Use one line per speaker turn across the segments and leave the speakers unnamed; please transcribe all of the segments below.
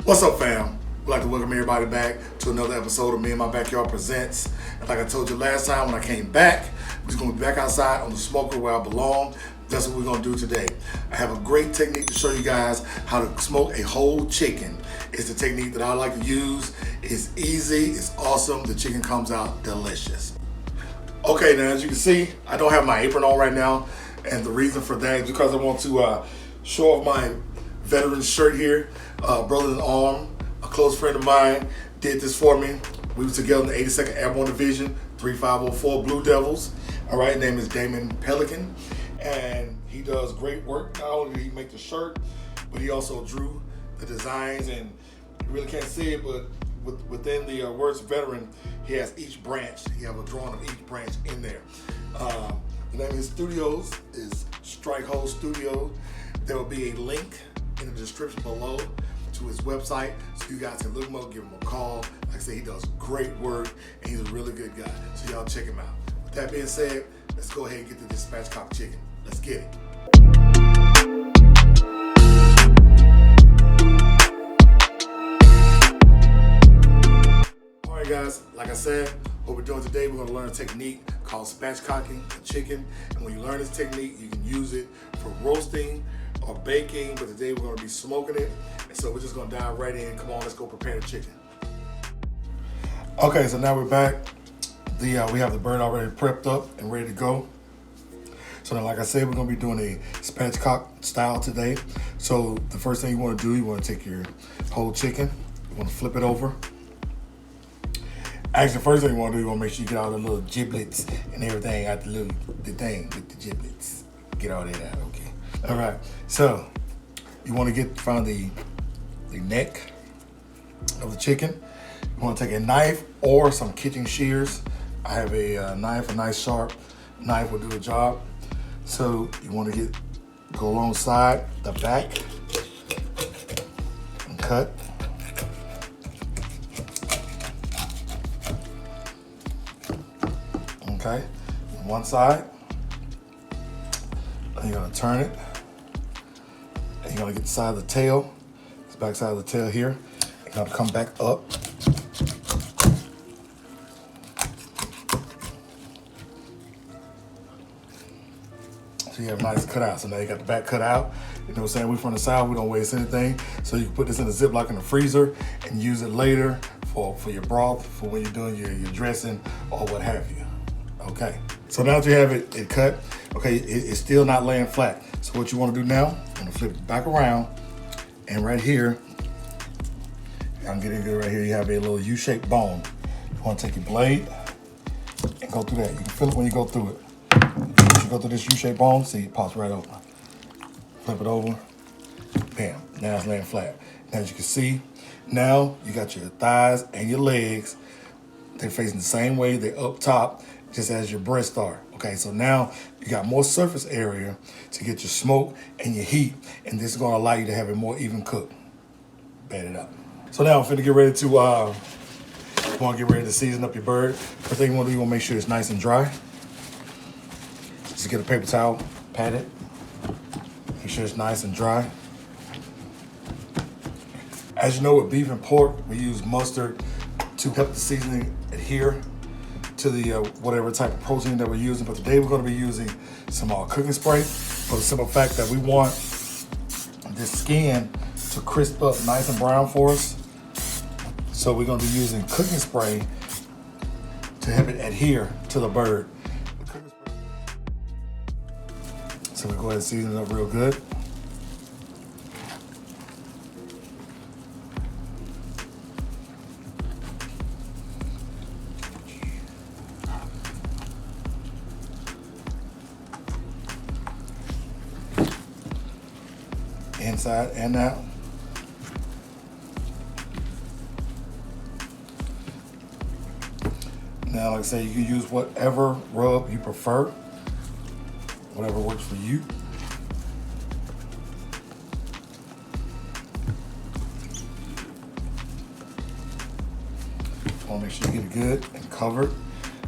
What's up, fam? I'd like to welcome everybody back to another episode of Me and My Backyard Presents. And like I told you last time when I came back, we're going to be back outside on the smoker where I belong. That's what we're going to do today. I have a great technique to show you guys how to smoke a whole chicken. It's the technique that I like to use. It's easy, it's awesome. The chicken comes out delicious. Okay, now as you can see, I don't have my apron on right now. And the reason for that is because I want to show off my veteran shirt here. Brother in arm, a close friend of mine, did this for me. We were together in the 82nd Airborne Division, 3504 Blue Devils. All right, his name is Damon Pelican, and he does great work. Not only did he make the shirt, but he also drew the designs, and you really can't see it, but within the words veteran, he has each branch. He has a drawing of each branch in there. The name of his studios is Strike Hole Studio. There will be a link in the description below to his website, so you guys can look him up, give him a call. Like I said, he does great work, and he's a really good guy. So y'all check him out. With that being said, let's go ahead and get to this Spatchcock chicken. Let's get it. All right, guys. Like I said, what we're doing today, we're going to learn a technique called spatchcocking a chicken. And when you learn this technique, you can use it for roasting or baking, but today we're going to be smoking it. And so we're just going to dive right in. Come on, let's go prepare the chicken. Okay, so now we're back. We have the bird already prepped up and ready to go. So now, like I said, we're going to be doing a spatchcock style today. So the first thing you want to do, you want to take your whole chicken, you want to flip it over. Actually, the first thing you want to do, you want to make sure you get all the little giblets and everything out the thing with the giblets. Get all that out, okay? All right, so you want to find the neck of the chicken. You want to take a knife or some kitchen shears. I have a knife, a nice sharp knife will do the job. So you want to go alongside the back and cut. Okay, on one side. Then you're gonna turn it. And you're gonna get the side of the tail, this back side of the tail here. You're gonna come back up. So you have a nice cutout. So now you got the back cut out. You know what I'm saying? We're from the South, we don't waste anything. So you can put this in a Ziploc in the freezer and use it later for your broth, for when you're doing your dressing or what have you. Okay, so now that you have it cut, okay, it's still not laying flat. So what you want to do now, I'm gonna flip it back around, and right here, I'm getting good right here, you have a little U-shaped bone. You want to take your blade and go through that. You can feel it when you go through it. Once you go through this U-shaped bone, see, it pops right open. Flip it over, bam, now it's laying flat. Now as you can see, now you got your thighs and your legs. They're facing the same way, they're up top, just as your breasts are. Okay, so now you got more surface area to get your smoke and your heat, and this is gonna allow you to have a more even cook. Bat it up. So now I'm finna get ready to season up your bird. First thing you wanna do, you wanna make sure it's nice and dry. Just get a paper towel, pat it. Make sure it's nice and dry. As you know, with beef and pork, we use mustard to help the seasoning adhere to the whatever type of protein that we're using. But today we're going to be using some cooking spray for the simple fact that we want this skin to crisp up nice and brown for us. So we're going to be using cooking spray to help it adhere to the bird. So we go ahead and season it up real good. Inside and out. Now, like I say, you can use whatever rub you prefer, whatever works for you. Want to make sure you get it good and covered.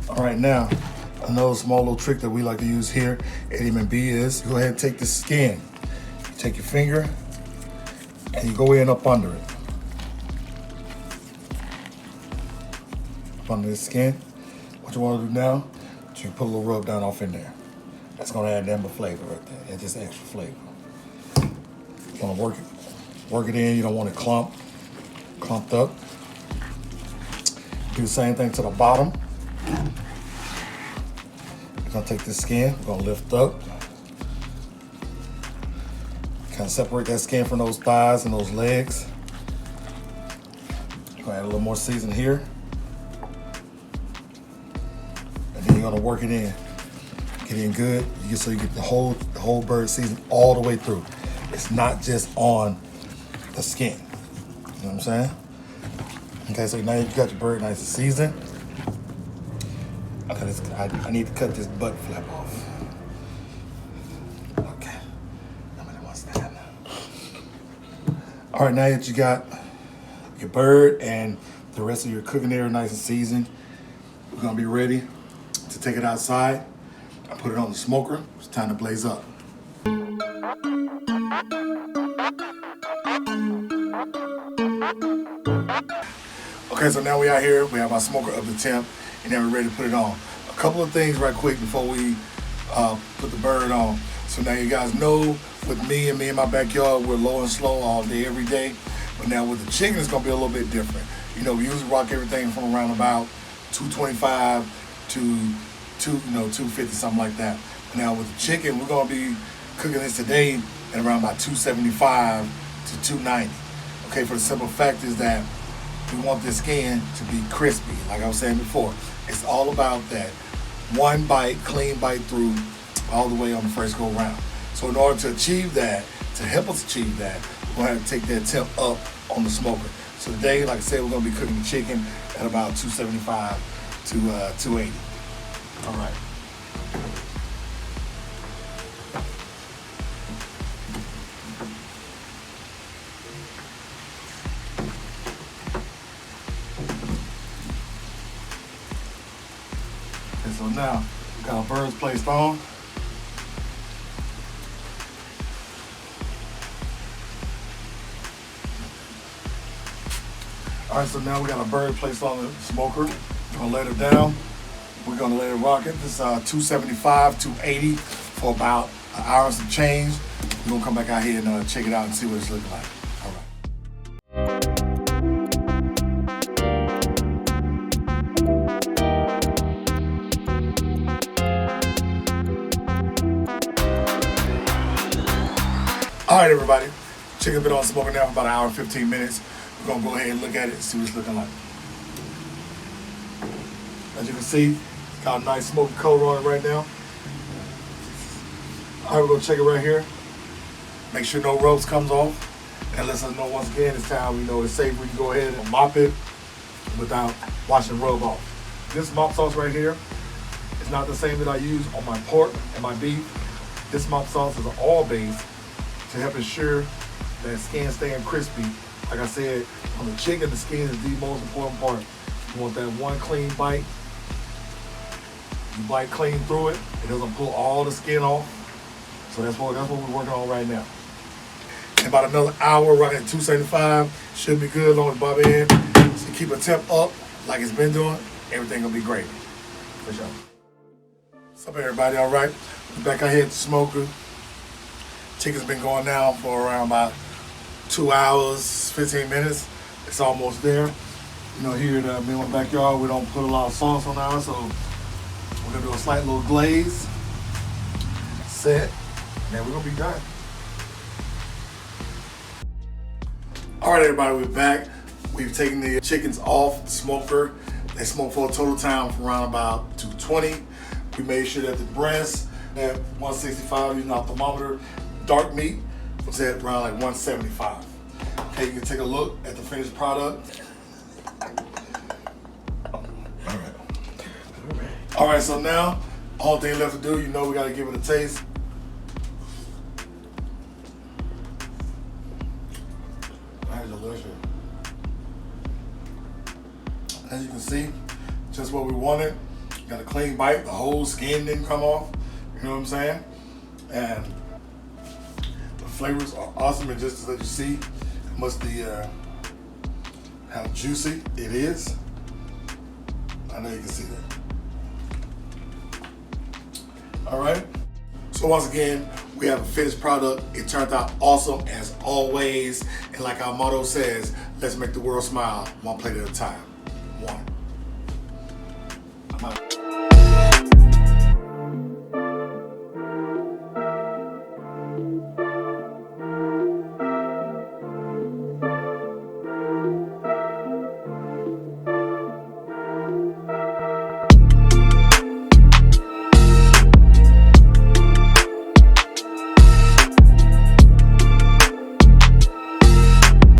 All right, now, another small little trick that we like to use here at M&B is go ahead and take the skin. Take your finger and you go in up under it. up under the skin. What you want to do now, you put a little rub down off in there. That's going to add that flavor right there. That's just extra flavor. You want to work it in. You don't want it clumped up. Do the same thing to the bottom. We're going to take this skin, we're going to lift up. Kind of separate that skin from those thighs and those legs. We're going to add a little more season here. And then you're going to work it in. Get in good, so you get the whole bird seasoned all the way through. It's not just on the skin. You know what I'm saying? Okay, so now you got your bird nice and seasoned. Okay, I need to cut this butt flap off. Okay, nobody wants that. All right, now that you got your bird and the rest of your cooking area nice and seasoned, we're gonna be ready to take it outside. I put it on the smoker. It's time to blaze up. Okay, so now we out here. We have our smoker up to temp, and then we're ready to put it on. A couple of things right quick before we put the bird on. So now you guys know, with me in my backyard, we're low and slow all day, every day. But now with the chicken, it's gonna be a little bit different. You know, we usually rock everything from around about 225 to 250, something like that. But now with the chicken, we're gonna be cooking this today at around about 275 to 290. Okay, for the simple fact is that we want this skin to be crispy. Like I was saying before, it's all about that one bite, clean bite through all the way on the first go round. So in order to achieve that, to help us achieve that, we're gonna have to take that temp up on the smoker. So today, like I said, we're gonna be cooking the chicken at about 275 to 280. All right. And so now we got our birds placed on. All right, so now we got a bird placed on the smoker. We're gonna let it down. We're gonna let it rock it. This is 275, 280 for about an hour and some change. We're gonna come back out here and check it out and see what it's looking like. All right. All right, everybody. Chicken's been on smoker now for about an hour and 15 minutes. We're gonna go ahead and look at it and see what it's looking like. As you can see, it's got a nice smoky coat on it right now. All right, we're gonna check it right here. Make sure no rubs comes off. And let us know once again, it's time we know it's safe. We can go ahead and mop it without washing the rub off. This mop sauce right here is not the same that I use on my pork and my beef. This mop sauce is an all-base to help ensure that skin staying crispy. Like I said, on the chicken, the skin is the most important part. You want that one clean bite. You bite clean through it. It doesn't pull all the skin off. So that's what we're working on right now. In about another hour, right at 275, should be good as long as Bobby in. So keep a temp up like it's been doing. Everything will be great. For sure. What's up, everybody? All right. We're back out here at the smoker. Chicken's been going now for around about 2 hours, 15 minutes. It's almost there. You know, here in my backyard, we don't put a lot of sauce on ours, so we're gonna do a slight little glaze, set, and then we're gonna be done. All right, everybody, we're back. We've taken the chickens off the smoker. They smoked for a total time from around about 220. We made sure that the breast at 165 using our thermometer. Dark meat was at around like 175. Okay, you can take a look at the finished product. All right, so now, all thing left to do, you know we gotta give it a taste. That's delicious. As you can see, just what we wanted. Got a clean bite, the whole skin didn't come off. You know what I'm saying? And the flavors are awesome, and just as you see, how juicy it is. I know you can see that. All right. So once again, we have a finished product. It turned out awesome as always. And like our motto says, let's make the world smile one plate at a time. One.